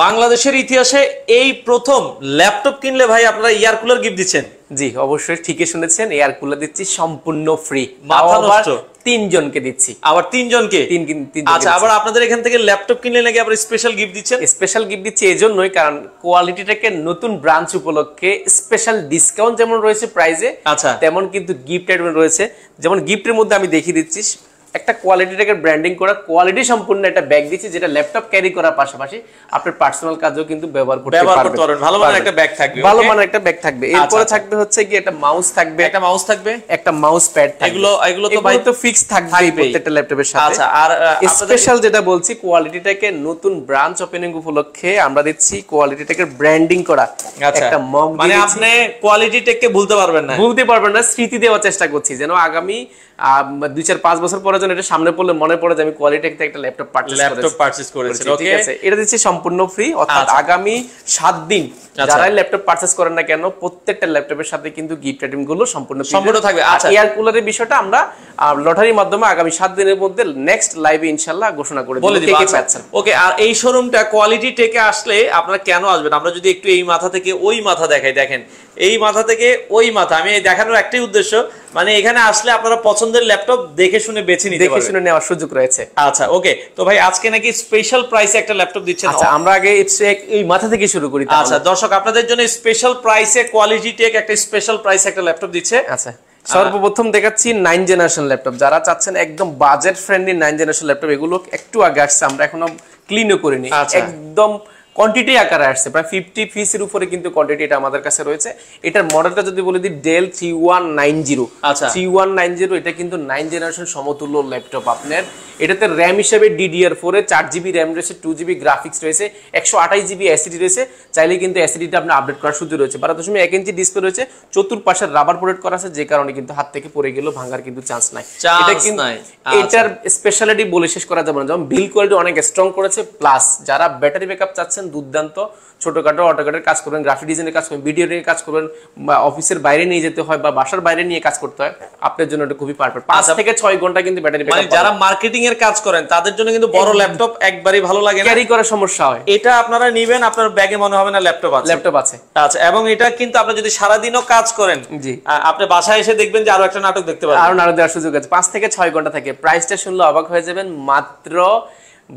বাংলাদেশের ইতিহাসে এই প্রথম ল্যাপটপ কিনলে ভাই আপনারা এয়ার কুলার গিফট দিচ্ছেন। জি অবশ্যই ঠিকই শুনেছেন, এয়ার কুলার দিচ্ছি সম্পূর্ণ ফ্রি, মাথা নষ্ট। 3 জনকে দিচ্ছি, আবার 3 জনকে। আচ্ছা, আবার আপনাদের এখান থেকে ল্যাপটপ কিনলে নাকি আবার স্পেশাল গিফট দিচ্ছেন? স্পেশাল গিফট দিচ্ছি এজন্যই কারণ কোয়ালিটিটাকে নতুন ব্রাঞ্চ উপলক্ষে স্পেশাল ডিসকাউন্ট যেমন রয়েছে প্রাইসে, আচ্ছা তেমন কিন্তু গিফট আইটেম রয়েছে। যেমন গিফটের মধ্যে আমি দেখিয়ে দিচ্ছি একটা কোয়ালিটিটাকে ব্র্যান্ডিং করা কোয়ালিটি সম্পূর্ণ একটা ব্যাগ দিচ্ছি, যেটা ল্যাপটপ ক্যারি করার পাশাপাশি আপনার পার্সোনাল কাজেও কিন্তু ব্যবহার করতে পারবেন। ভালো মানের একটা ব্যাগ থাকবে, ভালো মানের একটা ব্যাগ থাকবে। এরপরে থাকবে হচ্ছে কি একটা মাউস থাকবে, একটা মাউস প্যাড থাকবে। এগুলো তো ভাই তো ফিক্স থাকবেই প্রত্যেকটা ল্যাপটপের সাথে। আচ্ছা, আর স্পেশাল যেটা বলছি কোয়ালিটিটাকে নতুন ব্রাঞ্চ ওপেনিং উপলক্ষে আমরা দিচ্ছি কোয়ালিটিটাকে ব্র্যান্ডিং করা একটা মগ, মানে আপনি কোয়ালিটি টেককে ভুলতে পারবেন না, স্মৃতি দেওয়ার চেষ্টা করছি যেন আগামী 2-4-5 বছর পরে যেন এটা সামনে পড়লে মনে পড়ে যে আমি কোয়ালিটি থেকে একটা ল্যাপটপ পারচেজ করেছি। ঠিক আছে, এটা দিচ্ছি সম্পূর্ণ ফ্রি, অর্থাৎ আগামী 7 দিন যারাই ল্যাপটপ পারচেজ করেন না কেন প্রত্যেকটা ল্যাপটপের সাথে কিন্তু গিফট আইটেম গুলো সম্পূর্ণ থাকবে। আচ্ছা, এয়ার কুলারের বিষয়টা আমরা লটারির মাধ্যমে আগামী 7 দিনের মধ্যে নেক্সট লাইভে ইনশাআল্লাহ ঘোষণা করে দেব কে কে পাচ্ছেন। ওকে, আর এই শোরুমটা কোয়ালিটি টেকে আসলে আপনারা কেন আসবেন? আমরা যদি একটু এই মাথা থেকে ওই মাথা দেখাই, দেখেন এই মাথা থেকে ওই মাথা, আমি দেখানোর একটাই উদ্দেশ্য, মানে এখানে আসলে আপনারা পছন্দের ল্যাপটপ দেখে শুনে বেছে নিতে পারবেন, দেখে শুনে নেওয়ার সুযোগ রয়েছে। আচ্ছা ওকে, তো ভাই আজকে নাকি স্পেশাল প্রাইসে একটা ল্যাপটপ দিচ্ছেন? আচ্ছা, আমরা আগে এই মাথা থেকে শুরু করি। আচ্ছা দর্শক, আপনাদের জন্য স্পেশাল প্রাইসে কোয়ালিটি টেক একটা স্পেশাল প্রাইসে একটা ল্যাপটপ দিচ্ছে। আচ্ছা, সর্বপ্রথম দেখাচ্ছি 9 জেনারেশন ল্যাপটপ, যারা চাচ্ছেন একদম বাজেট ফ্রেন্ডলি 9 জেনারেশন ল্যাপটপ, এগুলো একটু আগে আসছে, আমরা এখনো ক্লিনও করিনি, একদম কোয়ান্টিটি আকারে আসছে, প্রায় 50 পিসের উপরে কিন্তু কোয়ান্টিটি এটা আমাদের কাছে রয়েছে। এটার মডেলটা যদি বলে দিই ডেল 3190। আচ্ছা, 3190 এটা কিন্তু 9 জেনারেশন সমতুল্য ল্যাপটপ। আপনার এটাতে র্যাম হিসেবে DDR4 এ 4GB র্যাম রয়েছে, 2GB গ্রাফিক্স রয়েছে, 128GB এসএসডি রয়েছে। চাইলে কিন্তু এসএসডিটা আপনি আপডেট করার সুযোগ রয়েছে। 12.1 ইঞ্চি ডিসপ্লে রয়েছে, চতুর্পাশে রাবার প্রোটেক্ট করা আছে, যে কারণে কিন্তু হাত থেকে পড়ে গেলেও ভাঙার কিন্তু চান্স নাই। এটা কিন্তু এটার স্পেশালিটি বলে শেষ করা যাবে না, যেমন বিল কোয়ালিটি অনেক স্ট্রং করেছে, প্লাস যারা ব্যাটারি ব্যাকআপ চাচ্ছেন দুর্দান্ত, ছোটখাটো অটোক্যাডের কাজ করবেন, গ্রাফিক ডিজাইনের কাজ করবেন, ভিডিও এর কাজ করবেন, বা অফিসের বাইরে নিয়ে যেতে হয় বা বাসার বাইরে নিয়ে কাজ করতে হয়, আপনার জন্য এটা খুবই পারফেক্ট। 5 থেকে 6 ঘন্টা কিন্তু ব্যাটারি ব্যাকআপ। মানে যারা মার্কেটিং এর কাজ করেন তাদের জন্য কিন্তু বড় ল্যাপটপ একবারই ভালো লাগে না, ক্যারি করার সমস্যা হয়। এটা আপনারা নেবেন, আপনার ব্যাগে মনে হবে না ল্যাপটপ আছে। আচ্ছা, এবং এটা কিন্তু আপনি যদি সারা দিনও কাজ করেন, জি আপনি বাসায় এসে দেখবেন যে আরো একটা নাটক দেখতে পারবেন, আরো নাটক দেওয়ার সুযোগ আছে। 5 থেকে 6 ঘন্টা থাকে। প্রাইসটা শুনলে অবাক হয়ে যাবেন, মাত্র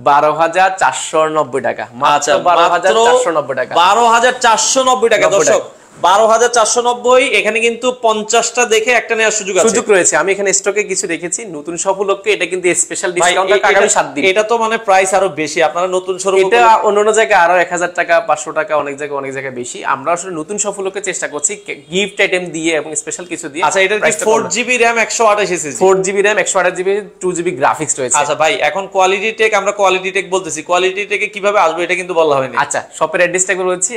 12,490 টাকা। মাত্র 12,490 টাকা। 12,490 টাকা দর্শক, 12,490। এখানে কিন্তু 50টা দেখে একটা নেওয়ার সুযোগ রয়েছে। আমি এখানে স্টকে কিছু রেখেছি নতুন সফলকে, এটা কিন্তু স্পেশাল ডিসকাউন্ট আগামী 7 দিন। এটা তো মানে প্রাইস আরো বেশি, আপনারা নতুন শোরুম, এটা অন্যান্য জায়গায় আরো 1000 টাকা 500 টাকা, অনেক জায়গায় বেশি। আমরা আসলে নতুন সফলকে চেষ্টা করছি গিফট আইটেম দিয়ে এবং স্পেশাল কিছু দিয়ে। আচ্ছা, এটা কি 4GB RAM 128 SSD? 4GB RAM 128GB 2GB graphics রয়েছে। আচ্ছা ভাই, এখন কোয়ালিটি টেক, আমরা কোয়ালিটি টেক বলতেছি, কোয়ালিটি টেকে কিভাবে আসবে এটা কিন্তু বলা হয়নি। আচ্ছা, শপের অ্যাড্রেসটা বলছি,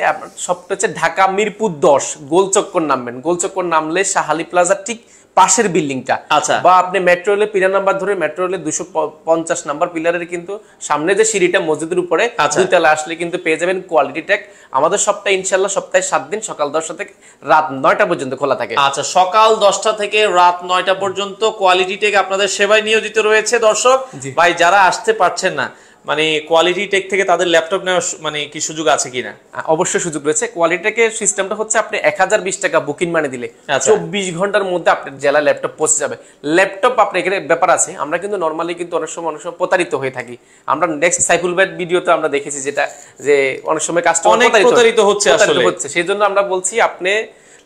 শপটা হচ্ছে ঢাকা মিরপুর 10 গোলচক্কর নামবেন। গোলচক্কর নামলে শাহালি প্লাজার ঠিক পাশের বিল্ডিংটা, আচ্ছা, বা আপনি মেট্রো রেলের পিলার নাম্বার ধরে মেট্রো রেলের 250 নাম্বার পিলারের কিন্তু সামনে যে সিঁড়িটা মসজিদের উপরে 2 তলা আসলে কিন্তু পেয়ে যাবেন কোয়ালিটি টেক। আমাদের সপ্তাহে ইনশাআল্লাহ সপ্তাহে 7 দিন সকাল 10টা থেকে রাত 9টা পর্যন্ত খোলা থাকে। আচ্ছা, সকাল 10টা থেকে রাত 9টা পর্যন্ত কোয়ালিটি টেক আপনাদের সেবায় নিয়োজিত রয়েছে। দর্শক ভাই, যারা আসতে পারছেন না, মানে কোয়ালিটি টেক থেকে তাদের ল্যাপটপ নেওয়ার মানে কি সুযোগ আছে কিনা? অবশ্যই সুযোগ রয়েছে। কোয়ালিটি টেকের সিস্টেমটা হচ্ছে আপনি 1020 টাকা বুকিং মানে দিলে 24 ঘন্টার মধ্যে আপনার জেলা ল্যাপটপ পৌঁছে যাবে। ল্যাপটপ আপনার এখানে ব্যাপার আছে, আমরা কিন্তু নরমালি কিন্তু অনেক সময় প্রতারিত হয়ে থাকি। আমরা নেক্সট সাইফুল ভাই ভিডিওতে আমরা দেখেছি যেটা, যে অনেক সময় কাস্টমার প্রতারিত হচ্ছে, আসলে হচ্ছে। সেই জন্য আমরা বলছি আপনি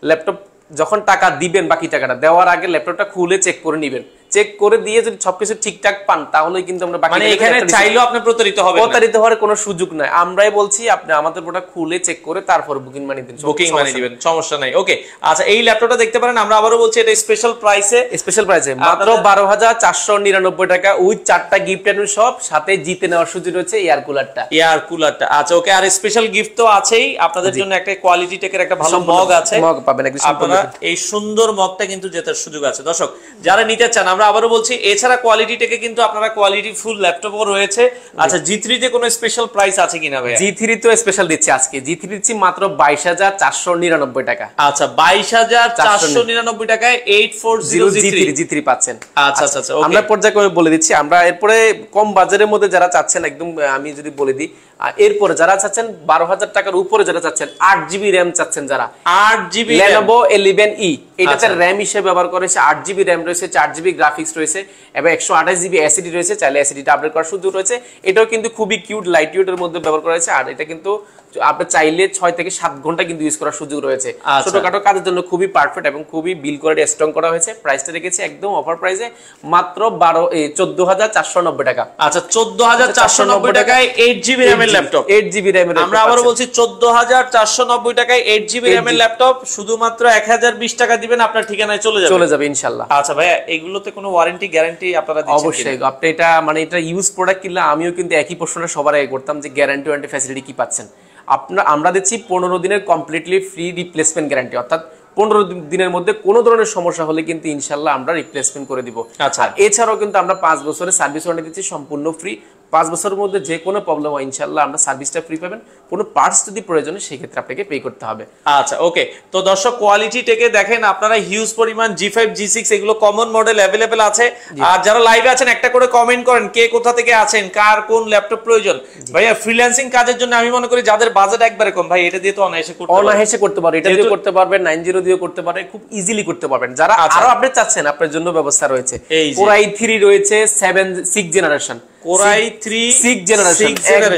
ল্যাপটপ যখন টাকা দিবেন, বাকি টাকাটা দেওয়ার আগে ল্যাপটপটা খুলে চেক করে নেবেন। চেক করে দিয়ে যদি সবকিছু ঠিকঠাক পান তাহলে কিন্তু আমরা বাকি, মানে এখানে চাইলেও আপনি প্রতারিত হওয়ার কোনো সুযোগ নাই। আমরাই বলছি আপনি আমাদের প্রোডাক্ট খুলে চেক করে তারপর বুকিং মানি দিন, সমস্যা নাই। ওকে, আচ্ছা, এই ল্যাপটপটা দেখতে পারেন। আমরা আবারও বলছি এটা স্পেশাল প্রাইসে মাত্র 12,499 টাকা, উইথ 4টা গিফট আইটেম সব সাথে জিতে নেওয়ার সুযোগ রয়েছে এয়ার কুলারটা। আচ্ছা ওকে, আর স্পেশাল গিফট তো আছেই আপনাদের জন্য, একটা কোয়ালিটি টেকের একটা ভালো মগ আছে, মগ পাবেন। আপনারা এই সুন্দর মগটা কিন্তু জেতার সুযোগ আছে। দর্শক যারা নিতে চান, আমরা আবারও বলছি এছাড়া কোয়ালিটি টেকে কিন্তু আপনারা কোয়ালিটি ফুল ল্যাপটপও রয়েছে। আচ্ছা জি3 তে কোনো স্পেশাল প্রাইস আছে কিনা ভাই? জি3 তো স্পেশাল দিচ্ছি আজকে, জি3 দিচ্ছি মাত্র 22,499 টাকা। আচ্ছা 22,499 টাকায় 840 জি3 পাচ্ছেন। আচ্ছা আচ্ছা আচ্ছা আমরা পর্যায়ক্রমে বলে দিচ্ছি। আমরা এরপরে কম বাজারের মধ্যে যারা চাচ্ছেন একদম আমি যদি বলে দিই, এরপরে যারা চাচ্ছেন 12,000 টাকার উপরে যারা চাচ্ছেন 8GB র‍্যাম চাচ্ছেন যারা 8GB Lenovo 11E এটাতে র‍্যাম হিসেবে ব্যবহার করেছে 8GB র‍্যাম রয়েছে, 4GB গ্রাফিক্স রয়েছে এবং 128GB এসএসডি রয়েছে, চাইলে এসএসডিটা আপডেট করার সুযোগ রয়েছে। এটাও কিন্তু খুবই কিউট লাইট ওয়েটের মধ্যে ব্যবহার করা হয়েছে। আর এটা কিন্তু আপনি চাইলে 6 থেকে 7 ঘন্টা কিন্তু ইউজ করার সুযোগ রয়েছে। ছোটখাটো কাজের জন্য খুবই পারফেক্ট এবং খুবই বিল কোয়ালিটি স্ট্রং করা হয়েছে। প্রাইসটা রেখেছি একদম অফার প্রাইসে মাত্র 14,490 টাকা। আচ্ছা 14,490 টাকায় 8GB RAM এর ল্যাপটপ, 8GB RAM এর। আমরা আবারো বলছি 14,490 টাকায় 8GB RAM এর ল্যাপটপ, শুধুমাত্র 1020 টাকা দিবেন আপনার ঠিকানায় চলে যাবে ইনশাআল্লাহ। আচ্ছা ভাই এগুলোতে কোনো ওয়ারেন্টি গ্যারান্টি আপনারা দিচ্ছেন? অবশ্যই। আপনি এটা মানে এটা ইউজ প্রোডাক্ট কিনলে আমিও কিন্তু একই প্রশ্নটা সবার আগে করতাম যে গ্যারান্টি ওয়ারেন্টি ফ্যাসিলিটি কি পাচ্ছেন। আমরা দিচ্ছি 15 দিনের কমপ্লিটলি ফ্রি রিপ্লেসমেন্ট গ্যারান্টি, অর্থাৎ 15 দিনের মধ্যে কোনো ধরনের সমস্যা হলে কিন্তু ইনশাআল্লাহ আমরা রিপ্লেসমেন্ট করে দিব। আচ্ছা এছাড়াও কিন্তু আমরা 5 বছরের সার্ভিস ওয়ারেন্টি দিচ্ছি সম্পূর্ণ ফ্রি। 5 বছরের মধ্যে যে কোনো প্রবলেম হয় ইনশাআল্লাহ আমরা সার্ভিসটা ফ্রি পাবেন। কোনো পার্টস যদি প্রয়োজন হয় সেই ক্ষেত্রে আপনাকে পে করতে হবে। আচ্ছা ওকে, তো দর্শক কোয়ালিটি টেকে দেখেন আপনারা হিউজ পরিমাণ G5 G6 এগুলো কমন মডেল अवेलेबल আছে। আর যারা লাইভে আছেন একটা করে কমেন্ট করেন কে কোথা থেকে আছেন, কার কোন ল্যাপটপ প্রয়োজন। ভাইয়া ফ্রিল্যান্সিং কাজের জন্য আমি মনে করি যাদের বাজেট একবারে কম ভাই এটা দিয়ে তো অনায়াসে করতে পারবে, এটা দিয়ে করতে পারবেন, 90 দিয়ে করতে পারবেন, খুব ইজিলি করতে পারবেন। যারা আরো আপডেট চাচ্ছেন আপনার জন্য ব্যবস্থা রয়েছে। Core i3 রয়েছে 6 জেনারেশন, Core i3 6 জেনারেশন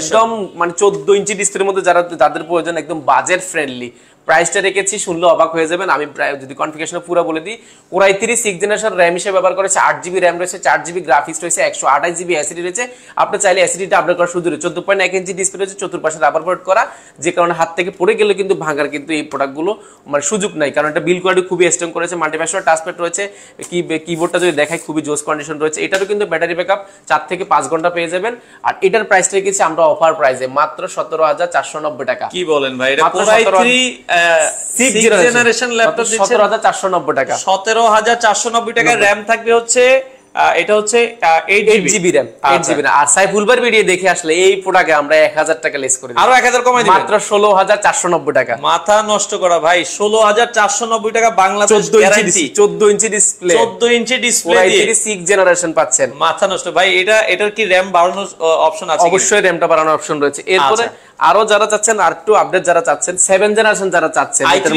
একদম মানে 14 ইঞ্চি ডিসপ্লের মধ্যে যাদের প্রয়োজন একদম বাজেট ফ্রেন্ডলি। প্রাইসটা রেখেছি শুনলে অবাক হয়ে যাবেন। আমি যদি কনফিগারেশন পুরো বলে দিই, Core i3 6 জেনারেশন র‍্যাম হিসেবে ব্যবহার করেছে, 8GB র‍্যাম রয়েছে, 4GB গ্রাফিক্স রয়েছে, 128GB এসএসডি রয়েছে। আপনি চাইলে এসএসডিটা আপডেট করার সুযোগ রয়েছে। 14.1 ইঞ্চি ডিসপ্লে রয়েছে, চতুর্পাশে রাবার বোর্ড করা, যে কারণে হাত থেকে পড়ে গেলে কিন্তু ভাঙার কিন্তু এই প্রোডাক্টগুলো মানে সুযোগ নাই, কারণ এটা বিল কোয়ালিটি খুবই স্ট্রং করেছে। মাল্টিফ্যাকচার টাচপ্যাড রয়েছে, কিবোর্ডটা যদি দেখাই খুবই জোস কন্ডিশন রয়েছে। এটারও কিন্তু ব্যাটারি ব্যাকআপ 4 থেকে 5 ঘন্টা পেয়ে যাবেন। আর এটার প্রাইসটা রেখেছি আমরা অফার প্রাইসে মাত্র 17,490 টাকা। কি বলেন ভাই, এটা Core i3 6 জেনারেশন ল্যাপটপ দিচ্ছে 17,490 টাকা। 17,490 টাকা র‍্যাম থাকবে হচ্ছে এটা হচ্ছে 8GB র‍্যাম, 8GB আর সাইফুল ভাই ভিডিও দেখে আসলে এই প্রোডাক্টে আমরা 1000 টাকা লেস করে দিই, আরো 1000 কমাই দিবেন, মাত্র 16,490 টাকা। মাথা নষ্ট করা ভাই, 16,490 টাকা Bangladesh guarantee, 14 inch display, 14 inch display দিয়ে 6 জেনারেশন পাচ্ছেন। মাথা নষ্ট ভাই। এটার কি র‍্যাম বাড়ানোর অপশন আছে? অবশ্যই র‍্যামটা বাড়ানোর অপশন রয়েছে। এরপরে আরো যারা চাচ্ছেন আর একটু আপডেট যারা চাচ্ছেন 7 জেনারেশন যারা চাচ্ছেন, i3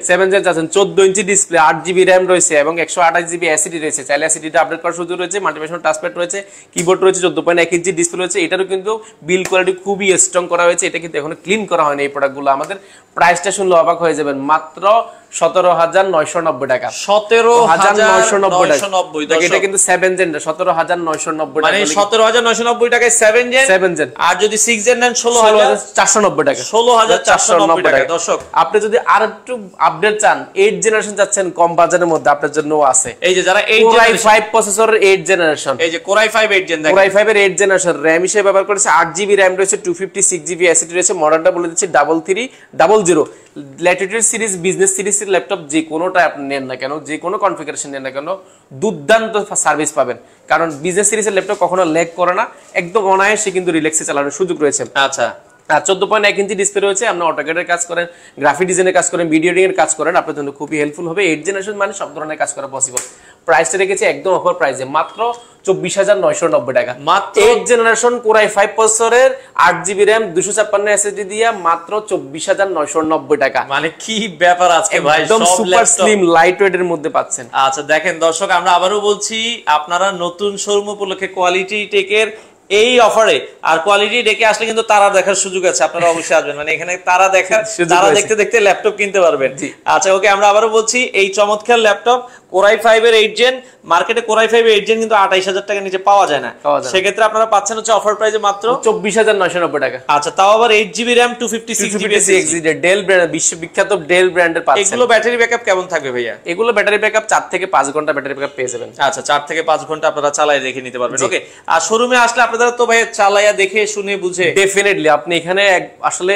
7 জেন চাচ্ছেন, 14 ইঞ্চি ডিসপ্লে, 8GB র‍্যাম রয়েছে এবং 128GB এসএসডি রয়েছে, চাইলে এসএসডিটা আপডেট করার সুযোগ রয়েছে। মাল্টিফ্যাকচার টাচপ্যাড রয়েছে, কিবোর্ড রয়েছে, 14.1 ইঞ্চি ডিসপ্লে রয়েছে। এটারও কিন্তু বিল কোয়ালিটি খুবই স্ট্রং করা হয়েছে। এটা কিন্তু এখনো ক্লিন করা হয়নি এই প্রোডাক্টগুলো। আমাদের প্রাইসটা শুনলে অবাক হয়ে যাবেন, মাত্র 17,990 টাকা। 17,990 টাকা। এটা কিন্তু 7 জেন, 17,990 টাকা, মানে 17,990 টাকায় 7 জেন। আর যদি 6 জেন নেন 16,490 টাকা, 16,490 টাকা। দর্শক আপনি যদি আর একটু আপডেট চান, 8 জেনারেশন চাচ্ছেন কম বাজারের মধ্যে, আপনার জন্য আছে এই যে যারা 8 Core i5 প্রসেসরের 8 জেনারেশন, এই যে Core i5 8 জেন দেখেন, Core i5 এর 8 জেনারেশন র‍্যাম হিসেবে ব্যবহার করেছে, 8GB র‍্যাম রয়েছে, 256GB এসএসডি রয়েছে। মডেলটা বলে দিচ্ছি 3300। ল্যাটিটিউড সিরিজ, বিজনেস সিরিজের ল্যাপটপ যে কোনোটা আপনি নেন না কেন, যে কোনো কনফিগারেশন নেন না কেন, দুর্দান্ত সার্ভিস পাবেন। কারণ বিজনেস সিরিজের ল্যাপটপ কখনো ল্যাগ করে না, একদম অনায়াসে কিন্তু রিল্যাক্সে চালানোর সুযোগ রয়েছে। আচ্ছা 14.1 ইঞ্চি ডিসপ্লে রয়েছে। আপনি অটোক্যাডের কাজ করেন, গ্রাফিক ডিজাইনের কাজ করেন, ভিডিও এডিটিং এর কাজ করেন, আপনার জন্য খুবই হেল্পফুল হবে। 8 জেনারেশন মানে সব ধরনের কাজ করা পসিবল। প্রাইসটা রেখেছি একদম অফার প্রাইসে মাত্র 24,990 টাকা। মাত্র 8 জেনারেশন Core i5 প্রসেসরের 8GB র‍্যাম 256 এসএসডি দিয়ে মাত্র 24,990 টাকা। মানে কি ব্যাপার আজকে ভাই, একদম সুপার স্লিম লাইট ওয়েটের মধ্যে পাচ্ছেন। আচ্ছা দেখেন দর্শক, আমরা আবারও বলছি আপনারা নতুন শোরুম উপলক্ষে কোয়ালিটি টেকের এই অফারে আর কোয়ালিটি ডেকে আসলে কিন্তু তারা দেখার সুযোগ আছে, আপনারা অবশ্যই আসবেন। মানে এখানে তারা দেখতে দেখতে ল্যাপটপ কিনতে পারবেন। আচ্ছা ওকে, আমরা আবারও বলছি এই চমৎকার ল্যাপটপ Core i5 এর 8 জেন, মার্কেটে Core i5 এর 8 জেন কিন্তু 28,000 টাকা নিচে পাওয়া যায় না। সেক্ষেত্রে আপনারা পাচ্ছেন হচ্ছে অফার প্রাইসে মাত্র 24,990 টাকা। আচ্ছা তাও আবার 8GB RAM 256GB SSD del brand, বিশ্ববিখ্যাত ডেল ব্র্যান্ডের পাচ্ছেন। এগুলো ব্যাটারি ব্যাকআপ কেমন থাকবে ভাইয়া? এগুলো ব্যাটারি ব্যাকআপ 4 থেকে 5 ঘন্টা ব্যাটারি ব্যাকআপ পেয়ে যাবেন। আচ্ছা 4 থেকে 5 ঘন্টা আপনারা চালায় রেখে নিতে পারবেন। ওকে, আর শোরুমে আসলে আপনারা তো ভাই চালায়া দেখে শুনে বুঝে ডেফিনেটলি আপনি এখানে আসলে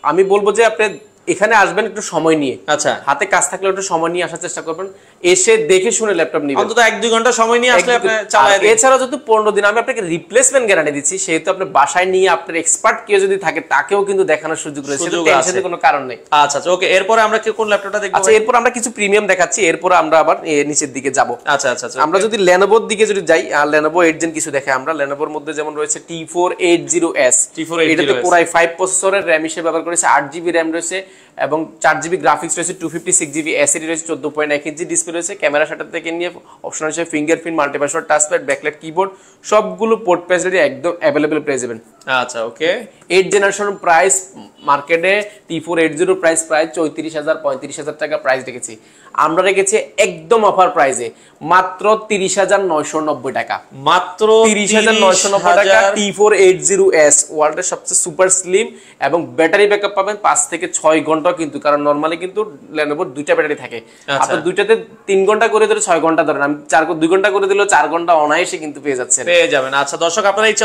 আমি বলবো যে আপনি এখানে আসবেন একটু সময় নিয়ে। আচ্ছা, হাতে কাজ থাকলে একটু সময় নিয়ে আসার চেষ্টা করবেন। এসে দেখে শুনে ল্যাপটপ নিবেন, অন্তত 1-2 ঘন্টা সময় নিয়ে আসলে আপনি চালায় দিন। এছাড়া যদি 15 দিন আমি আপনাকে রিপ্লেসমেন্ট গ্যারান্টি দিচ্ছি, সেহেতু আপনি বাসায় নিয়ে আপনার এক্সপার্ট কেউ যদি থাকে তাকেও কিন্তু দেখানোর সুযোগ রয়েছে, টেনশনের কোনো কারণ নেই। আচ্ছা আচ্ছা, ওকে। এরপরে আমরা কোন ল্যাপটপটা দেখব? আচ্ছা, এরপর আমরা কিছু প্রিমিয়াম দেখাচ্ছি, এরপর আমরা আবার নিচের দিকে যাব। আচ্ছা আচ্ছা, আমরা যদি লেনোভোর দিকে যদি যাই, লেনোভো 8 জেন কিছু দেখে আমরা। লেনোভোর মধ্যে যেমন রয়েছে T480S, এটাতে Core i5 প্রসেসরের RAM হিসেবে ব্যবহার করেছে, 8GB RAM রয়েছে এবং 4GB গ্রাফিক্স রয়েছে, 256GB এসএসডি রয়েছে, 14.1 ইঞ্চি ডিসপ্লে রয়েছে, ক্যামেরা শাটার থেকে নিয়ে অপশন আছে ফিঙ্গারপ্রিন্ট, মাল্টিপাসওয়ার্ড, টাচপ্যাড, ব্যাকলাইট কিবোর্ড, সবগুলো পোর্ট ফ্যাসিলিটি একদম अवेलेबल পেয়ে যাবেন। আচ্ছা, ওকে। 8 জেনারেশন প্রাইস মার্কেটে T480 প্রাইস প্রায় 34,000-35,000 টাকা প্রাইস রেখেছি, আমরা রেখেছি একদম অফার প্রাইসে মাত্র 30,990 টাকা, মাত্র 30,990 টাকা। T480S ওয়ার্ল্ডের সবচেয়ে সুপার স্লিম এবং ব্যাটারি ব্যাকআপ পাবেন 5 থেকে 6 ঘন্টা, কিন্তু কারণ নরমালি কিন্তু লেনোভোর দুইটা ব্যাটারি থাকে, আপনি দুইটাতে 3 ঘন্টা করে দিলে 6 ঘন্টা ধরেন, আমি 2 ঘন্টা করে দিলে 4 ঘন্টা অনায়াসে কিন্তু পেয়ে যাবেন। আচ্ছা দর্শক, আপনারা এই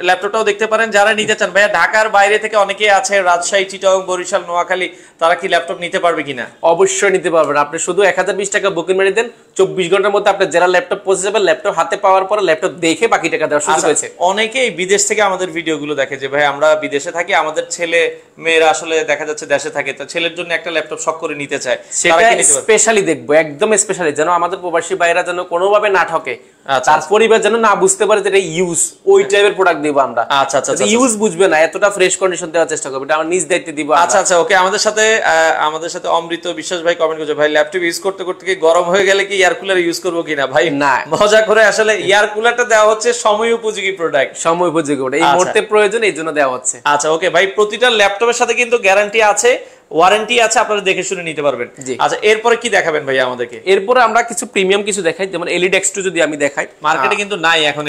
ল্যাপটপটাও দেখতে পারেন যারা নিতে চান। ভাইয়া ঢাকার বাইরে থেকে অনেকেই আছে, রাজশাহী, চিটাগং, বরিশাল, নোয়াখালী, তারা কি ল্যাপটপ নিতে পারবে কিনা? অবশ্যই নিতে পারবেন। আপনি শুধু 1020 টাকা বুকিং মেরে দেন, 24 ঘন্টার মধ্যে আপনার যারা ল্যাপটপ পৌঁছে যাবে, ল্যাপটপ হাতে পাওয়ার পর ল্যাপটপ দেখে বাকি টাকা দেওয়ার সুযোগ রয়েছে। অনেকেই বিদেশ থেকে আমাদের ভিডিওগুলো দেখে যে ভাই আমরা বিদেশে থাকি, আমাদের ছেলে মেয়েরা আসলে দেখা যাচ্ছে দেশে থাকে, তো ছেলের জন্য একটা ল্যাপটপ শখ করে নিতে চায়, সেটা স্পেশালি দেখবো, একদম স্পেশালি, যেন আমাদের প্রবাসী ভাইরা যেন কোনোভাবে না ঠকে, তার পরিবার যেন না বুঝতে পারে যে এটা ইউজ, ওই টাইপের প্রোডাক্ট দিব আমরা। আচ্ছা আচ্ছা, ইউজ বুঝবে না, এতটা ফ্রেশ কন্ডিশন দেওয়ার চেষ্টা করব, এটা আমার নিজ দায়িত্বে দিব। আচ্ছা আচ্ছা, ওকে। আমাদের সাথে অমৃত বিশ্বাস ভাই কমেন্ট করছে, ভাই ল্যাপটপ ইউজ করতে করতে কি গরম হয়ে গেলে কি এয়ার কুলার ইউজ করবো কিনা? ভাই না, মজা করে, আসলে এয়ার কুলারটা দেওয়া হচ্ছে সময় উপযোগী প্রোডাক্ট, সময় উপযোগী, এই মুহূর্তে প্রয়োজন, এই জন্য দেওয়া হচ্ছে। আচ্ছা, ওকে ভাই। প্রতিটা ল্যাপটপের সাথে কিন্তু গ্যারান্টি আছে, ওয়ারেন্টি আছে, আপনারা দেখে শুনে নিতে পারবেন। আচ্ছা, এরপরে কি দেখাবেন ভাই আমাদেরকে? এরপরে আমরা কিছু প্রিমিয়াম কিছু দেখাই, যেমন এলিডেক্স2 যদি আমি দেখাই, মার্কেটে কিন্তু নাই এখন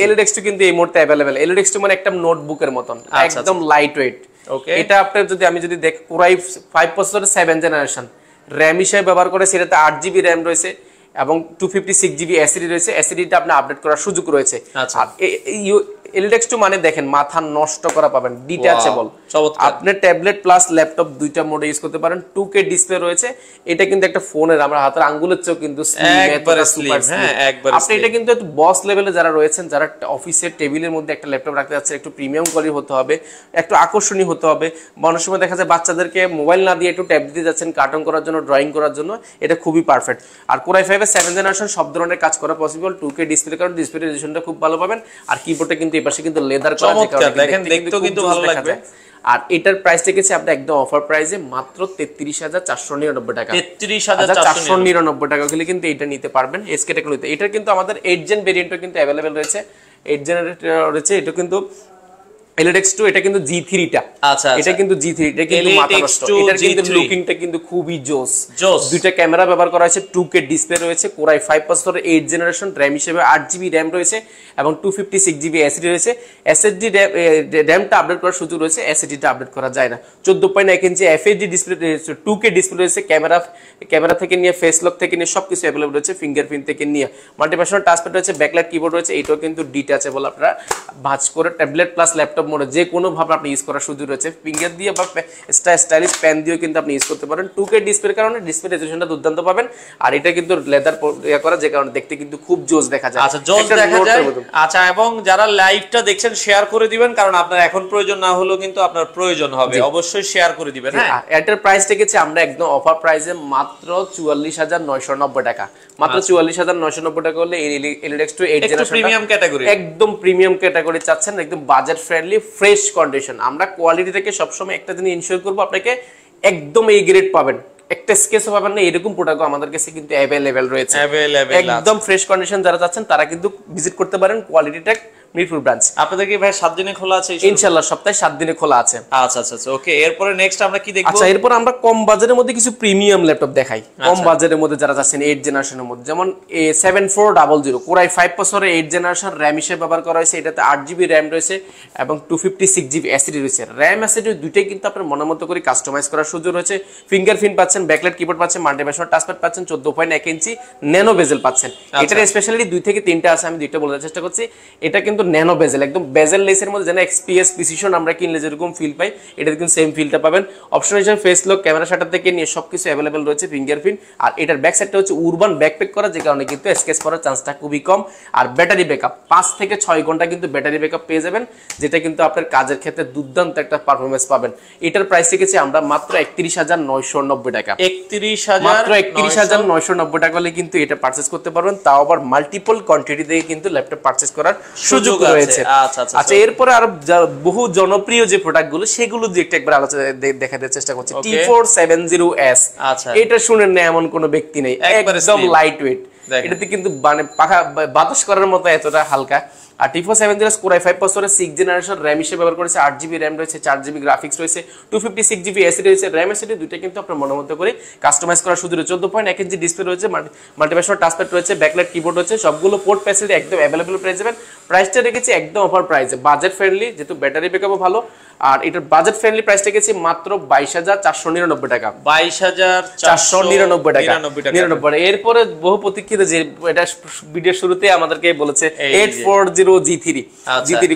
এলিডেক্স2 কিন্তু এই মুহূর্তে अवेलेबल। এলিডেক্স2 মানে একটা নোটবুকের মতন, একদম লাইট ওয়েট। ওকে, এটা আপনার যদি আমি যদি দেখ, Core i5 প্রসেসরের 7 জেনারেশন, RAM হিসেবে ব্যবহার করে, সেটাতে 8GB RAM রয়েছে এবং 256GB এসএসডি রয়েছে, এসএসডিটা আপনি আপডেট করার সুযোগ রয়েছে। আচ্ছা, এলিডেক্স2 মানে দেখেন মাথা নষ্ট করা পাবেন, ডিটাচেবল, আপনি ট্যাবলেট প্লাস ল্যাপটপ দুইটা মোডে ইউজ করতে পারেন, 2K ডিসপ্লে রয়েছে, এটা কিন্তু একটা ফোনের আমরা হাতের আঙ্গুলের চেয়েও কিন্তু আপনি এটা কিন্তু একটু বস লেভেলে যারা রয়েছেন, যারা অফিসের টেবিলের মধ্যে একটা ল্যাপটপ রাখতে যাচ্ছে, একটু প্রিমিয়াম কোয়ালিটি হতে হবে, একটু আকর্ষণীয় হতে হবে। অনেক সময় দেখা যায় বাচ্চাদেরকে মোবাইল না দিয়ে একটু ট্যাব দিতে যাচ্ছেন কার্টুন করার জন্য, ড্রয়িং করার জন্য, এটা খুবই পারফেক্ট। আর Core i5 এর 7 জেনারেশন সব ধরনের কাজ করা পসিবল, 2K ডিসপ্লে, কারণ ডিসপ্লে রেজোলিউশনটা খুব ভালো পাবেন, আর কিবোর্ডটা কিন্তু এই পাশে কিন্তু লেদার করা, দেখেন দেখতেও কিন্তু ভালো লাগবে। আর এটার প্রাইস রেখেছি আপনি একদম অফার প্রাইসে মাত্র 33,499 টাকা, 33,499 টাকা হলে কিন্তু এটা নিতে পারবেন এসকে টেকনোলজিতে। এটা কিন্তু আমাদের 8 জেন ভেরিয়েন্টও কিন্তু अवेलेबल রয়েছে, 8 জেনারেটর রয়েছে, এটা কিন্তু এলিডেক্স2, এটা কিন্তু G3টা। আচ্ছা, এটা কিন্তু G3, এটা কিন্তু মাথা নষ্ট, এটার কিন্তু লুকিংটা কিন্তু খুবই জোস। দুইটা ক্যামেরা ব্যবহার করা হয়েছে, 2K ডিসপ্লে রয়েছে, Core i5 প্রসেসরের 8 জেনারেশন, RAM হিসেবে 8GB RAM রয়েছে এবং 256GB এসএসডি রয়েছে। এসএসডি RAMটা আপডেট করার সুযোগ রয়েছে, এসএসডিটা আপডেট করা যায় না। 14.1 ইঞ্চি FHD ডিসপ্লে রয়েছে, 2K ডিসপ্লে রয়েছে, ক্যামেরা থেকে নিয়ে ফেস লক থেকে নিয়ে সবকিছু अवेलेबल রয়েছে, ফিঙ্গারপ্রিন্ট থেকে নিয়ে মাল্টিপাসওয়ার্ড, টাচপ্যাড রয়েছে, ব্যাকলাইট কিবোর্ড রয়েছে, এটাও কিন্তু ডিটাচেবল, আপনারা ভাঁজ করে ট্যাবলেট প্লাস ল্যাপটপ মোডে যে কোনো ভাবে আপনি ইউজ করার সুযোগ রয়েছে, ফিঙ্গার দিয়ে বা স্টাইলিশ পেন দিয়েও কিন্তু আপনি ইউজ করতে পারেন। 2K ডিসপ্লের কারণে ডিসপ্লে রেজোলিউশনটা দুর্দান্ত পাবেন, আর এটা কিন্তু লেদার করা, যে কারণে দেখতে কিন্তু খুব জোস দেখা যায়। আচ্ছা, জোস দেখা যায়। আচ্ছা, এবং যারা লাইভটা দেখছেন শেয়ার করে দিবেন, কারণ আপনার এখন প্রয়োজন না হলেও কিন্তু আপনার প্রয়োজন হবে, অবশ্যই শেয়ার করে দিবেন। হ্যাঁ, এটার প্রাইস রেখেছি আমরা একদম অফার প্রাইসে মাত্র 44,990 টাকা, মাত্র 44,990 টাকা হলে এলিডেক্স2 8 জেনারেশন প্রিমিয়াম ক্যাটাগরি, একদম প্রিমিয়াম ক্যাটাগরি চাচ্ছেন, একদম বাজেট ফ্রেন্ডলি, ফ্রেশ কন্ডিশন। আমরা কোয়ালিটি থেকে সবসময় একটা জিনিস ইনশিওর করবো, আপনাকে একদম এই গ্রেড পাবেন, একটা স্কেচও পাবেন না, এরকম প্রোডাক্ট আমাদের কাছে কিন্তু अवेलेबल রয়েছে, একদম ফ্রেশ কন্ডিশন। যারা চাচ্ছেন তারা কিন্তু ভিজিট করতে পারেন কোয়ালিটি টেক মিরপুর ব্রাঞ্চ। আপনাদের কি ভাই 7 দিনে খোলা আছে? ইনশাআল্লাহ সপ্তাহে 7 দিনে খোলা আছে। আচ্ছা আচ্ছা আচ্ছা, ওকে। এরপরে নেক্সট আমরা কি দেখব? আচ্ছা, এরপর আমরা কম বাজেটের মধ্যে কিছু প্রিমিয়াম ল্যাপটপ দেখাই, কম বাজেটের মধ্যে যারা চাচ্ছেন 8 জেনারেশনের মধ্যে, যেমন A7400 Core i5 প্রসেসরের 8 জেনারেশন, RAM হিসেবে ব্যবহার করা হয়েছে, এটাতে 8GB RAM রয়েছে এবং 256GB এসএসডি রয়েছে। RAM এসএসডি দুইটাই কিন্তু আপনার মনের মতো করে কাস্টমাইজ করার সুযোগ রয়েছে, ফিঙ্গারপ্রিন্ট পাচ্ছেন, ব্যাকলাইট কিবোর্ড পাচ্ছেন, মাল্টিপাসওয়ার্ড টাচপ্যাড পাচ্ছেন, 14.1 ইঞ্চি ন্যানো বেজেল পাচ্ছেন। এটার স্পেশালি 2 থেকে 3টা আছে, আমি দুইটা বলার চেষ্টা করছি। এটা কিন্তু কিন্তু ন্যানো বেজেল, একদম বেজেল লেসের মধ্যে যেন এক্সপিএস প্রিসিশন আমরা কিনলে যেরকম ফিল পাই, এটা কিন্তু সেম ফিলটা পাবেন। অপশন হিসেবে ফেস লক, ক্যামেরা শাটার থেকে নিয়ে সবকিছু অ্যাভেলেবেল রয়েছে, ফিঙ্গারপ্রিন্ট। আর এটার ব্যাক সাইডটা হচ্ছে উরবান ব্যাকপ্যাক করা, যে কারণে কিন্তু স্কেচ করার চান্সটা খুবই কম। আর ব্যাটারি ব্যাকআপ 5 থেকে 6 ঘন্টা কিন্তু ব্যাটারি ব্যাকআপ পেয়ে যাবেন, যেটা কিন্তু আপনার কাজের ক্ষেত্রে দুর্দান্ত একটা পারফরমেন্স পাবেন। এটার প্রাইস রেখেছি আমরা মাত্র 31,990 টাকা। 31,990 টাকা হলে কিন্তু এটা পারচেজ করতে পারবেন, তাও আবার মাল্টিপল কোয়ান্টিটি থেকে কিন্তু ল্যাপটপ পারচেজ করার সুযোগ রয়েছে। আচ্ছা, এরপরে আরো বহু জনপ্রিয় যে প্রোডাক্টগুলো সেগুলো দিয়ে একবার আলোচনা দেখাতে চেষ্টা করছি। T470S, এটা শুনেন না এমন কোনো ব্যক্তি নেই, একদম লাইট ওয়েট। এটাতে কিন্তু মানে পাখা বাতাস করার মতো এতটা হালকা। আর T470S Core i5 প্রসেসরের 6th জেনারেশন RAM হিসেবে ব্যবহার করেছে, 8GB RAM রয়েছে, 4GB গ্রাফিক্স রয়েছে, 256GB SSD রয়েছে। RAM SSD দুইটা কিন্তু আপনার মনের মতো করে কাস্টমাইজ করা সুযোগ রয়েছে। 14.1 ইঞ্চি ডিসপ্লে রয়েছে, মাল্টিপ্যাশন টাচপ্যাড রয়েছে, ব্যাকলাইট কিবোর্ড রয়েছে, সবগুলো পোর্ট ফ্যাসিলিটি একদম অ্যাভেলেবল পেয়ে যাবেন। প্রাইসটা রেখেছি একদম অফার প্রাইসে, বাজেট ফ্রেন্ডলি, যেহেতু ব্যাটারি ব্যাকআপও ভালো। আর এটার বাজেট ফ্রেন্ডলি প্রাইস রেখেছি মাত্র 22,499 টাকা। 22,499 টাকা। এরপরে বহু প্রতীক্ষিত যে এটা ভিডিওর শুরুতে আমাদেরকে বলেছে 840G3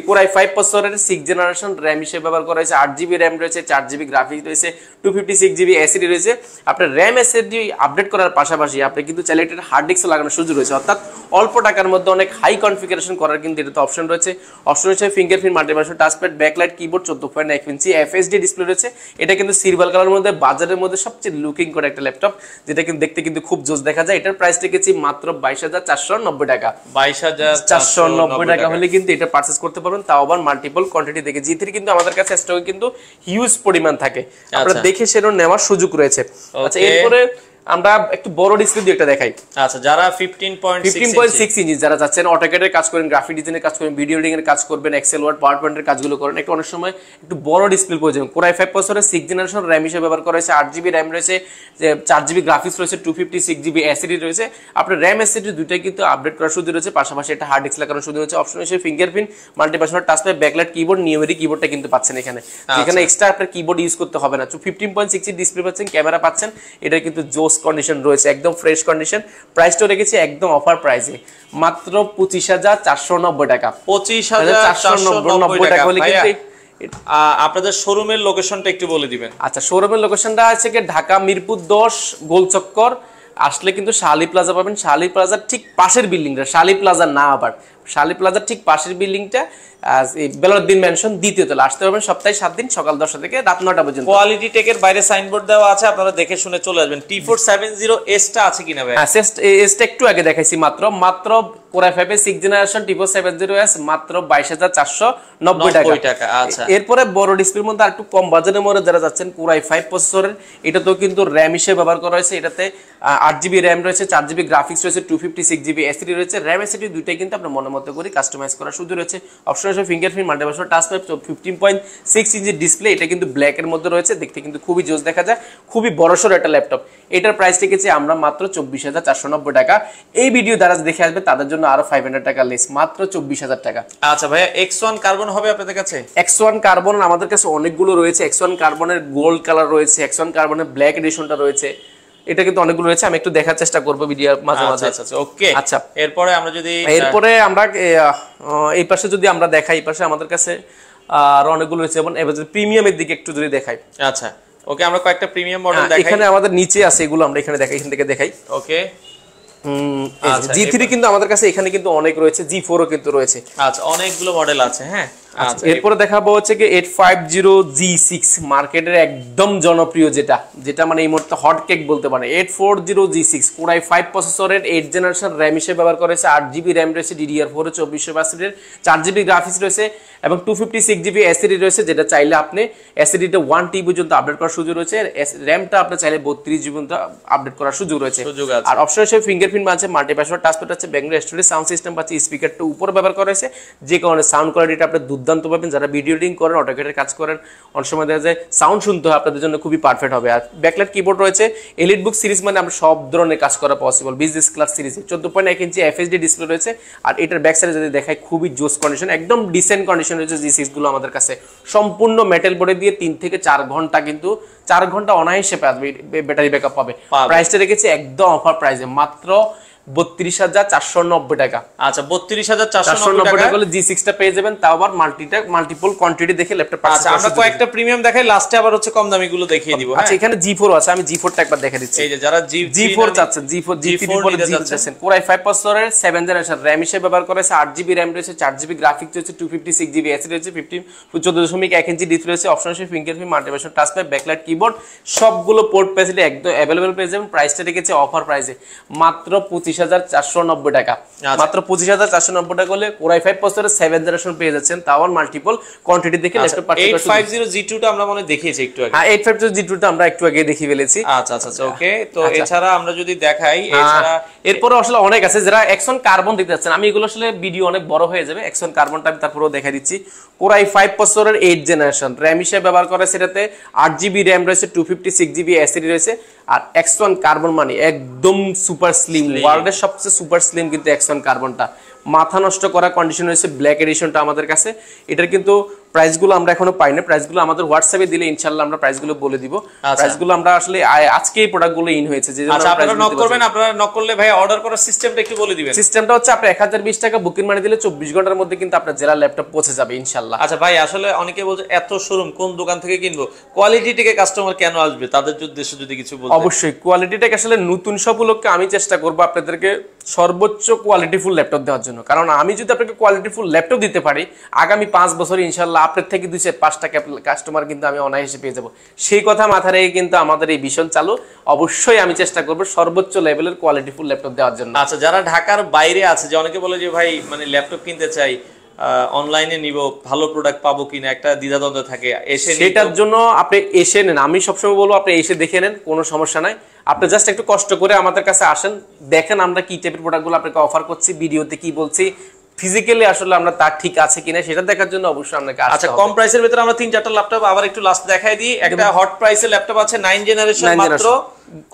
Core i5 প্রসেসরের 6th জেনারেশন RAM হিসেবে ব্যবহার করা হয়েছে, 8GB RAM রয়েছে, 4GB গ্রাফিক্স রয়েছে, 256GB SSD রয়েছে। আপনার RAM SSD আপডেট করার পাশাপাশি আপনি কিন্তু চাইলে এটা হার্ড ডিস্ক লাগানোর সুযোগ রয়েছে, অর্থাৎ অল্প টাকার মধ্যে অনেক হাই কনফিগারেশন করার কিন্তু এটাতে অপশন রয়েছে। অপশন রয়েছে ফিঙ্গারপ্রিন্ট, মাল্টিপ্যাশন টাচপ্যাড, ব্যাকলাইট কিবোর্ড, 14.1 ইঞ্চি FHD ডিসপ্লে রয়েছে। এটা কিন্তু সিলভার কালারের মধ্যে বাজারের মধ্যে সবচেয়ে লুকিং করে একটা ল্যাপটপ, যেটা কিন্তু দেখতে কিন্তু খুব জোস দেখা যায়। এটার প্রাইস রেখেছি মাত্র 22,490 টাকা। 22,490 টাকা হলে কিন্তু এটা পারচেজ করতে পারবেন, তাও আবার মাল্টিপল কোয়ান্টিটি দেখে। G3 কিন্তু আমাদের কাছে স্টকে কিন্তু হিউজ পরিমাণ থাকে, আপনারা দেখে সেটা নেওয়ার সুযোগ রয়েছে। আচ্ছা, এরপরে আমরা একটু বড় ডিসপ্লে দিয়ে একটা দেখাই। আচ্ছা, যারা 15.6 ইঞ্চি যারা যাচ্ছেন, অটোক্যাডের কাজ করেন, গ্রাফিক ডিজাইনের কাজ করেন, ভিডিও এডিটিং এর কাজ করবেন, এক্সেল ওয়ার্ড পাওয়ার পয়েন্টের কাজগুলো করেন, একটু অনেক সময় একটু বড় ডিসপ্লে প্রয়োজন। Core i5 প্রসেসরের 6th জেনারেশন RAM হিসেবে ব্যবহার করা হয়েছে, 8GB RAM রয়েছে, 4GB গ্রাফিক্স রয়েছে, 256GB SSD রয়েছে। আপনার RAM SSD দুইটাই কিন্তু আপডেট করার সুযোগ রয়েছে, পাশাপাশি এটা হার্ড ডিস্ক লাগানোর সুযোগ রয়েছে। অপশন হিসেবে ফিঙ্গারপ্রিন্ট, মাল্টিপ্যাশন টাচপ্যাড, ব্যাকলাইট কিবোর্ড, নিউমেরিক কিবোর্ডটা কিন্তু পাচ্ছেন এখানে, যেখানে এক্সট্রা আপনার কিবোর্ড ইউজ করতে হবে না। 15.6 ডিসপ্লে পাচ্ছেন, ক্যামেরা পাচ্ছেন, এটা কিন্তু জোস কন্ডিশন রয়েছে, একদম ফ্রেশ কন্ডিশন। প্রাইসটা রেখেছি একদম অফার প্রাইসে, মাত্র 25,490 টাকা। 25,490 টাকা হলে কিন্তু আপনাদের শোরুমের লোকেশনটা একটু বলে দিবেন। আচ্ছা, শোরুমের লোকেশনটা আছে কি ঢাকা মিরপুর 10 গোলচক্কর আসলে কিন্তু শালি প্লাজা পাবেন। শালি প্লাজার ঠিক পাশের বিল্ডিংটা, শালি প্লাজা না, আবার শালি প্লাজার ঠিক পাশের বিল্ডিংটা বেলাউদ্দিন ম্যানশন দ্বিতীয় তলা। আসতে পারবেন সপ্তাহে 7 দিন, সকাল 10টা থেকে রাত 9টা পর্যন্ত। কোয়ালিটি টেকের বাইরে সাইনবোর্ড দেওয়া আছে, আপনারা দেখে শুনে চলে আসবেন। T470S টা আছে কিনা ভাই? হ্যাঁ, এসটা একটু আগে দেখাইছি, মাত্র Core i5 এর 6th জেনারেশন T470S মাত্র 22,490 টাকা। আচ্ছা, এরপরে বড় ডিসপ্লের মধ্যে একটু কম বাজেটের মধ্যে যারা যাচ্ছেন, Core i5 প্রসেসরের, এটা তো কিন্তু RAM হিসেবে ব্যবহার করা হয়েছে। এটাতে 8GB RAM রয়েছে, 4GB গ্রাফিক্স রয়েছে, 256GB SSD রয়েছে। RAM SSD দুইটাই কিন্তু আপনার মনের মতো করে কাস্টমাইজ করার সুযোগ রয়েছে। অপশন আছে ফিঙ্গারপ্রিন্ট, মাল্টিপ্যাশন টাচপ্যাড, 15.6 ইঞ্চি ডিসপ্লে, এটা কিন্তু ব্ল্যাক এর মধ্যে রয়েছে, দেখতে কিন্তু খুবই জোস দেখা যায়, খুবই বড়সড় একটা ল্যাপটপ। এটার প্রাইস রেখেছি আমরা মাত্র 24,490 টাকা। এই ভিডিও দ্বারা দেখে আসবে তাদের জন্য আরো 500 টাকা লেস, মাত্র 24,000 টাকা। আচ্ছা ভাইয়া, X1 কার্বন হবে আপনাদের কাছে? X1 কার্বন আমাদের কাছে অনেকগুলো রয়েছে। X1 কার্বনের গোল্ড কালার রয়েছে, X1 কার্বনের ব্ল্যাক এডিশনটা রয়েছে, এটা কিন্তু অনেকগুলো রয়েছে। আমি একটু দেখার চেষ্টা করব ভিডিওর মাঝে মাঝে। আচ্ছা, ওকে। আচ্ছা, এরপরে আমরা এই পাশে যদি আমরা দেখাই, এই পাশে আমাদের কাছে আর অনেকগুলো রয়েছে, যেমন প্রিমিয়ামের দিকে একটু যদি দেখাই। আচ্ছা, ওকে, আমরা কয়েকটা প্রিমিয়াম মডেল দেখাই। এখানে আমাদের নিচে আছে, এগুলো আমরা এখানে দেখাই, এখান থেকে দেখাই। ওকে, G3 কিন্তু আমাদের কাছে এখানে কিন্তু অনেক রয়েছে, G4 ও কিন্তু রয়েছে। আচ্ছা, অনেকগুলো মডেল আছে। হ্যাঁ, আচ্ছা, এরপরে দেখাবো হচ্ছে কি 850G6, মার্কেটের একদম জনপ্রিয়, যেটা মানে এই মুহূর্তে হট কেক বলতে পারে। 840G6 Core i5 প্রসেসরের 8th জেনারেশন RAM হিসেবে ব্যবহার করেছে, 8GB RAM রয়েছে, DDR4 2400 এর, 4GB গ্রাফিক্স রয়েছে এবং 256GB SSD রয়েছে, যেটা চাইলে আপনি SSD-টা 1TB পর্যন্ত আপডেট করার সুযোগ রয়েছে। RAM-টা আপনি চাইলে 32GB পর্যন্ত আপডেট করার সুযোগ রয়েছে। আর অপশন হিসেবে ফিঙ্গারপ্রিন্ট আছে, মাল্টিপ্যাশন টাচপ্যাড আছে, ব্যাকগ্রাউন্ড স্টোরেজ, সাউন্ড সিস্টেম আছে, স্পিকারটা উপরে ব্যবহার করা হয়েছে, যে কারণে সাউন্ড কোয়ালিটিটা আপনি দুর্দান্ত পাবেন। যারা ভিডিও এডিটিং করেন, অটোক্যাডের কাজ করেন, অনেক সময় দেখা যায় সাউন্ড শুনতে হয়, আপনাদের জন্য খুবই পারফেক্ট হবে। আর ব্যাকলাইট কিবোর্ড রয়েছে। এলিটবুক সিরিজ মানে আমরা সব ধরনের কাজ করা পসিবল। বিজনেস ক্লাস সিরিজ 14.1 ইঞ্চি FHD ডিসপ্লে রয়েছে। আর এটার ব্যাক সাইডে যদি দেখায়, খুবই জোস কন্ডিশন, একদম ডিসেন্ট কন্ডিশন রয়েছে। G6 গুলো আমাদের কাছে সম্পূর্ণ মেটাল বোর্ডে দিয়ে 3 থেকে 4 ঘন্টা, কিন্তু 4 ঘন্টা অনায়াসে ব্যাটারি ব্যাকআপ পাবে। প্রাইসটা রেখেছি একদম অফার প্রাইসে, মাত্র 32,490 টাকা। আচ্ছা 32,490 টাকা হলে G6 টা পেয়ে যাবেন, তাও আবার মাল্টিপল কোয়ান্টিটি দেখে ল্যাপটপ পাচ্ছেন। আচ্ছা আমরা কয়েকটা প্রিমিয়াম দেখাই, লাস্টে আবার হচ্ছে কম দামি গুলো দেখিয়ে দিব। আচ্ছা এখানে G4 আছে, আমি G4 টা একবার দেখে দিচ্ছি। এই যে যারা G4 চাচ্ছেন, G3 পরে G4 চাচ্ছেন, Core i5 প্রসেসরের 7th জেনারেশন, RAM হিসেবে ব্যবহার করেছে 8GB RAM রয়েছে, 4GB গ্রাফিক্স রয়েছে, 256GB SSD রয়েছে, 14.1 ইঞ্চি ডিসপ্লে রয়েছে, অপশন আছে ফিঙ্গারপ্রিন্ট, মাল্টিভার্সন টাচপ্যাড, ব্যাকলাইট কিবোর্ড, সবগুলো পোর্ট ফ্যাসিলিটি একদম अवेलेबल পেয়ে যাবেন। প্রাইসটা রেখেছে অফার প্রাইসে মাত্র 25,490 টাকা। মাত্র 25,490 টাকা হলে Core i5 প্রসেসরের 7th জেনারেশন পেয়ে যাচ্ছেন, তাও মাল্টিপল কোয়ান্টিটি দেখে ল্যাপটপ পাচ্ছেন। 850 G2 টা আমরা মনে দেখিয়েছি একটু আগে। হ্যাঁ 850 G2 টা আমরা একটু আগে দেখিয়ে ফেলেছি। আচ্ছা আচ্ছা ওকে। তো এছাড়া আমরা যদি দেখাই, এছাড়া এরপর আসলে অনেক আছে যারা Axon কার্বন দেখতে যাচ্ছেন, আমি এগুলো আসলে ভিডিও অনেক বড় হয়ে যাবে। Axon কার্বনটা আমি তারপরেও দেখাই দিচ্ছি। Core i5 প্রসেসরের 8th জেনারেশন, RAM হিসেবে ব্যবহার করে সেটাতে 8GB RAM রয়েছে, 256GB SSD রয়েছে। আর Axon কার্বন মানে একদম সুপার স্লিম, ওয়ার্ল্ডের সবচেয়ে সুপার স্লিম কিন্তু Axon কার্বনটা। মাথা নষ্ট করা কন্ডিশন রয়েছে ব্ল্যাক এডিশনটা আমাদের কাছে। এটার কিন্তু প্রাইসগুলো আমরা এখনো পাই না, প্রাইসগুলো আমাদের হোয়াটসঅ্যাপে দিলে ইনশাআল্লাহ আমরা প্রাইসগুলো বলে দিব। প্রাইসগুলো আমরা আসলে আজকে এই প্রোডাক্টগুলো ইন হয়েছে, যে আচ্ছা আপনারা নক করবেন, আপনারা নক করলে ভাই অর্ডার করার সিস্টেমটা একটু বলে দিবেন। সিস্টেমটা হচ্ছে আপনি 1020 টাকা বুকিং মানি দিলে 24 ঘন্টার মধ্যে কিন্তু আপনার জেলা ল্যাপটপ পৌঁছে যাবে ইনশাআল্লাহ। আচ্ছা ভাই আসলে অনেকে বলছে এত শোরুম কোন দোকান থেকে কিনবো, কোয়ালিটি থেকে কাস্টমার কেন আসবে, তাদের উদ্দেশ্যে যদি কিছু বলতে। অবশ্যই কোয়ালিটিটাকে আসলে নতুন সব উপলক্ষে আমি চেষ্টা করব আপনাদেরকে সর্বোচ্চ কোয়ালিটিফুল ল্যাপটপ দেওয়ার জন্য, কারণ আমি যদি আপনাকে কোয়ালিটিফুল ল্যাপটপ দিতে পারি আগামী 5 বছর ইনশাআল্লাহ আপনার থেকে 2-5টা কাস্টমার কিন্তু আমি অনায়াসে পেয়ে যাব। সেই কথা মাথায় রেখে কিন্তু আমাদের এই ভীষণ চালু, অবশ্যই আমি চেষ্টা করব সর্বোচ্চ লেভেলের কোয়ালিটিফুল ল্যাপটপ দেওয়ার জন্য। আচ্ছা যারা ঢাকার বাইরে আছে, যে অনেকে বলে যে ভাই মানে ল্যাপটপ কিনতে চাই, অনলাইনে নিব, ভালো প্রোডাক্ট পাবো কিনা একটা দ্বিধাদ্বন্দ্ব থাকে, এসে সেটার জন্য আপনি এসে নেন। আমি সবসময় বলবো আপনি এসে দেখে নেন, কোনো সমস্যা নাই। আপনি জাস্ট একটু কষ্ট করে আমাদের কাছে আসেন, দেখেন আমরা কি টাইপের প্রোডাক্টগুলো আপনাকে অফার করছি, ভিডিওতে কি বলছি, ফিজিক্যালি আসলে আমরা তার ঠিক আছে কিনা সেটা দেখার জন্য অবশ্যই আপনাকে আসতে হবে। আচ্ছা কম প্রাইসের ভিতরে আমরা 3-4টা ল্যাপটপ আবার একটু লাস্ট দেখাই দিই। একটা হট প্রাইসের ল্যাপটপ আছে 9 জেনারেশন, মাত্র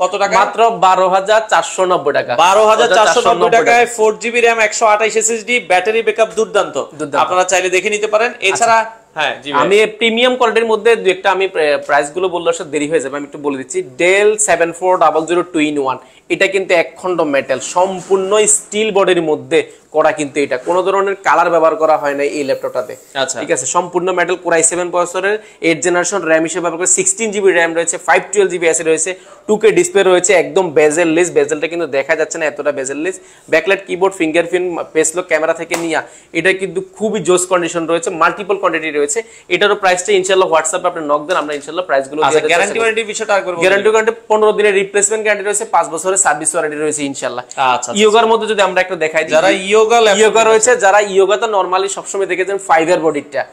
কত টাকা? মাত্র 12,490 টাকা। 12,490 টাকায় 4GB RAM 128 SSD, battery backup দুর্দান্ত, আপনারা চাইলে দেখে নিতে পারেন। এছাড়া হ্যাঁ জি আমি প্রিমিয়াম কোয়ালিটির মধ্যে দুই একটা আমি প্রাইসগুলো বললে আসলে দেরি হয়ে যাবে, আমি একটু বলে দিচ্ছি। ডেল 7400 2-in-1, এটা কিন্তু একখণ্ড মেটাল, সম্পূর্ণ স্টিল বডির মধ্যে করা, কিন্তু এটা কোনো ধরনের কালার ব্যবহার করা হয় না এই ল্যাপটপটাতে। ঠিক আছে, সম্পূর্ণ মেটাল, Core i7 প্রসেসরের 8th জেনারেশন, RAM হিসেবে ব্যবহার করে 16GB RAM রয়েছে, 512GB SSD রয়েছে, 2K ডিসপ্লে রয়েছে, একদম বেজেললেস, বেজেলটা কিন্তু দেখা যাচ্ছে না এতটা bezel-less, backlight keyboard, fingerprint, face lock camera থেকে নিয়ে এটা কিন্তু খুবই জোস কন্ডিশন রয়েছে, মাল্টিপল কোয়ান্টিটি রয়েছে। এটারও প্রাইসটা ইনশাআল্লাহ হোয়াটসঅ্যাপে আপনি নক দেন, আমরা ইনশাআল্লাহ প্রাইসগুলো দিয়ে দেব। গ্যারান্টি ওয়ারেন্টি বিষয়টা আর করব। গ্যারান্টি 15 দিনের রিপ্লেসমেন্ট গ্যারান্টি রয়েছে, 5 বছরের সার্ভিস ওয়ারেন্টি রয়েছে ইনশাআল্লাহ। আচ্ছা ইয়োগার মধ্যে যদি আমরা একটু দেখাই দিই, যারা ইয়োগা রয়েছে, যারা ইয়োগাতে নরমালি সবসময় দেখেছেন ফাইবার বডিটা,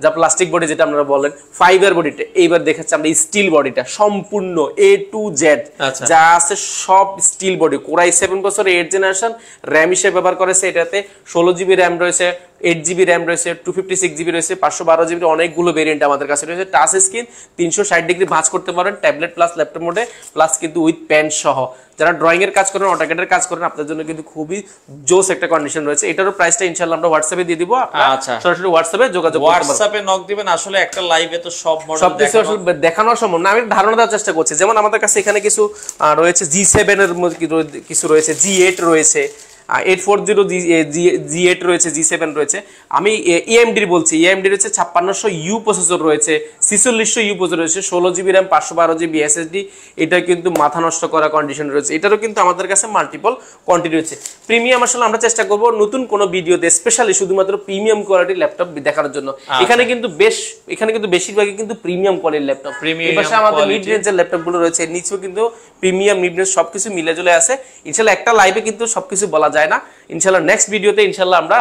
যা প্লাস্টিক বডি যেটা আপনারা বলেন, ফাইবার বডিটা, এইবার দেখাচ্ছি আমরা স্টিল বডিটা, সম্পূর্ণ A to Z যা আছে সব steel body. Core i7 processor 8th generation, RAM হিসেবে ব্যবহার করেছে এটাতে 16GB RAM রয়েছে, 8GB RAM রয়েছে, 256GB রয়েছে, 512GB, অনেকগুলো ভেরিয়েন্ট আমাদের কাছে রয়েছে। টাচ স্ক্রিন, 360 ডিগ্রি ভাঁজ করতে পারেন, ট্যাবলেট প্লাস ল্যাপটপ মোডে, প্লাস কিন্তু উইথ পেন সহ। যারা ড্রয়িং এর কাজ করেন, অটোক্যাডের কাজ করেন, আপনাদের জন্য কিন্তু খুবই জোস একটা কন্ডিশন রয়েছে। এটারও প্রাইসটা ইনশাআল্লাহ আমরা হোয়াটসঅ্যাপে দিয়ে দিব। আচ্ছা সরাসরি হোয়াটসঅ্যাপে যোগাযোগ করতে পারেন, হোয়াটসঅ্যাপে নক দিবেন। আসলে একটা লাইভে তো সব মডেল সবকিছু আসলে দেখানো সম্ভব না, আমি ধারণা দেওয়ার চেষ্টা করছি। যেমন আমাদের কাছে এখানে কিছু রয়েছে G7 এর মধ্যে কিছু রয়েছে, G8 রয়েছে, 840 G8 রয়েছে, G7 রয়েছে। আমি AMD বলছি, AMD রয়েছে 5600U প্রসেসর রয়েছে, 4600U প্রসেসর রয়েছে, 16GB RAM, 512GB SSD। এটা কিন্তু মাথা নষ্ট করা কন্ডিশন রয়েছে। এটারও কিন্তু আমাদের কাছে মাল্টিপল কোয়ান্টিটি রয়েছে। প্রিমিয়াম আসলে আমরা চেষ্টা করব নতুন কোন ভিডিওতে স্পেশালি শুধুমাত্র প্রিমিয়াম কোয়ালিটির ল্যাপটপ দেখানোর জন্য। এখানে কিন্তু বেশিরভাগই কিন্তু প্রিমিয়াম কোয়ালিটির ল্যাপটপ। এই পাশে আমাদের মিড রেঞ্জের ল্যাপটপগুলো রয়েছে, নিচেও কিন্তু প্রিমিয়াম মিড রেঞ্জ সবকিছু মিলে চলে আসে। ইনশাআল্লাহ একটা লাইভে কিন্তু সবকিছু বলা যায় না, ইনশাআল্লাহ নেক্সট ভিডিওতে ইনশাআল্লাহ আমরা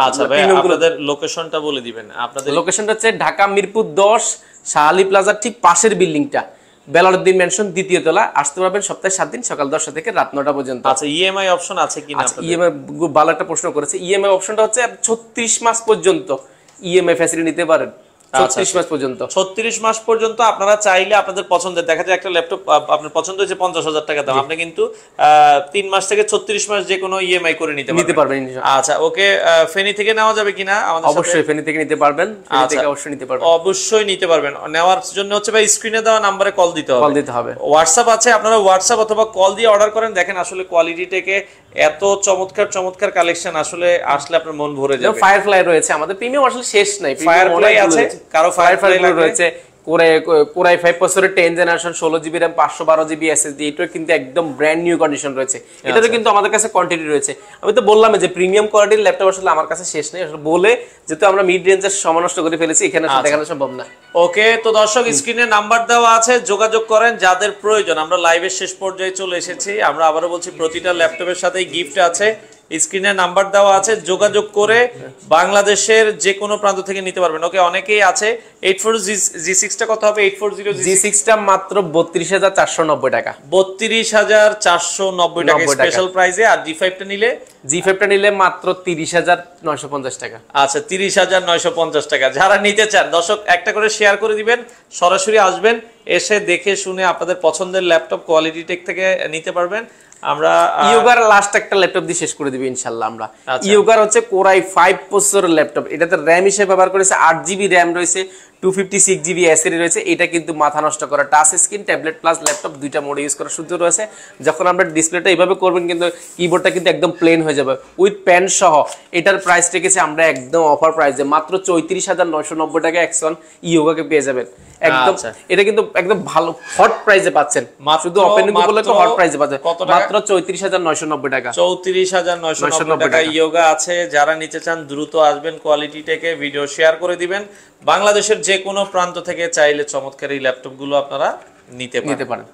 আপনাদের লোকেশনটা বলে দিবেন। আপনাদের লোকেশনটা হচ্ছে ঢাকা মিরপুর 10 শাহ আলী প্লাজার ঠিক পাশের বিল্ডিংটা, বেলালউদ্দিন মেনশন, দ্বিতীয় তলা। আসতে পারবেন সপ্তাহে 7 দিন, সকাল 10টা থেকে রাত 9টা পর্যন্ত। আচ্ছা ইএমআই অপশন আছে কিনা? ইএমআই ভালো একটা প্রশ্ন করেছে। ইএমআই অপশনটা হচ্ছে 36 মাস পর্যন্ত ইএমআই ফ্যাসিলিটি নিতে পারেন। 36 মাস পর্যন্ত। 36 মাস পর্যন্ত আপনারা চাইলে আপনাদের পছন্দের, দেখা যায় একটা ল্যাপটপ আপনার পছন্দ হয়েছে 50,000 টাকা দাম, আপনি কিন্তু 3 মাস থেকে 36 মাস যে কোনো ইএমআই করে নিতে পারবেন। আচ্ছা ওকে, ফেনী থেকে নেওয়া যাবে কিনা? আমাদের অবশ্যই ফেনী থেকে নিতে পারবেন, ফেনী থেকে অবশ্যই নিতে পারবেন, অবশ্যই নিতে পারবেন। নেওয়ার জন্য হচ্ছে ভাই স্ক্রিনে দেওয়া নম্বরে কল দিতে হবে। হোয়াটসঅ্যাপ আছে, আপনারা হোয়াটসঅ্যাপ অথবা কল দিয়ে অর্ডার করেন। দেখেন আসলে কোয়ালিটি থেকে এত চমৎকার কালেকশন, আসলে আসলে আপনার মন ভরে যাবে। ফায়ারফ্লাই রয়েছে আমাদের, প্রিমিয়াম আসলে শেষ নাই, ফায়ারফ্লাই আছে, কারো ফায়ারফ্লাই রয়েছে, কোরাই 5 প্রসেসরের 10 generation 16 GB RAM 512 GB SSD, এটা কিন্তু একদম ব্র্যান্ড নিউ কন্ডিশন রয়েছে। এটাতে কিন্তু আমাদের কাছে কোয়ান্টিটি রয়েছে। আমি তো বললাম যে প্রিমিয়াম কোয়ালিটির ল্যাপটপ আসলে আমার কাছে শেষ নেই, আসলে বলে যেহেতু আমরা মিড রেঞ্জের সময় নষ্ট করে ফেলেছি, এখানে দেখানো সম্ভব না। ওকে, তো দর্শক স্ক্রিনে নাম্বার দেওয়া আছে, যোগাযোগ করেন যাদের প্রয়োজন। আমরা লাইভের শেষ পর্যায়ে চলে এসেছি। আমরা আবারও বলছি প্রতিটা ল্যাপটপের সাথেই গিফট আছে। স্ক্রিনে নাম্বার দেওয়া আছে, যোগাযোগ করে বাংলাদেশের যে কোনো প্রান্ত থেকে নিতে পারবেন। ওকে, অনেকেই আছে 84G6 টা কত হবে? 840G6 টা মাত্র 32,490 টাকা, 32,490 টাকা স্পেশাল প্রাইসে। আর G5 টা নিলে মাত্র 30,950 টাকা। আচ্ছা, 30,950 টাকা। যারা নিতে চান দর্শক একটা করে শেয়ার করে দিবেন, সরাসরি আসবেন, এসে দেখে শুনে আপনাদের পছন্দের ল্যাপটপ কোয়ালিটি টেক থেকে নিতে পারবেন। আমরা ইয়োগার লাস্ট একটা ল্যাপটপ দিয়ে শেষ করে দিব ইনশাআল্লাহ। আমরা ইয়োগার হচ্ছে কোরাই 5 প্রসেসরের ল্যাপটপ, এটাতে RAM হিসেবে ব্যবহার করেছে 8 জিবি RAM রয়েছে, 256 জিবি SSD রয়েছে। এটা কিন্তু মাথা নষ্ট করা touch screen, tablet plus laptop দুইটা মোডে ইউজ করার সুযোগ রয়েছে। যখন আমরা ডিসপ্লেটা এইভাবে করবেন কিন্তু কিবোর্ডটা কিন্তু একদম প্লেন হয়ে যাবে উইথ পেন সহ। এটার প্রাইস রেখেছি আমরা একদম অফার প্রাইসে মাত্র 34,990 টাকা এক্সন ইয়োগাকে পেয়ে যাবেন একদম। এটা কিন্তু একদম ভালো হট প্রাইসে পাচ্ছেন, শুধু ওপেনিং উপলক্ষে হট প্রাইসে পাচ্ছেন মাত্র 34,990 টাকা। 34,990 টাকা ইয়োগা আছে। যারা নিতে চান দ্রুত আসবেন কোয়ালিটি টেকে, ভিডিও শেয়ার করে দিবেন। বাংলাদেশের যে কোনো প্রান্ত থেকে চাইলে চমৎকার এই ল্যাপটপগুলো আপনারা নিতে পারেন।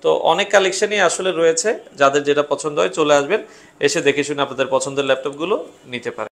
তো অনেক কালেকশনই আসলে রয়েছে, যাদের যেটা পছন্দ হয় চলে আসবেন, এসে দেখে শুনে আপনাদের পছন্দের ল্যাপটপগুলো নিতে পারেন।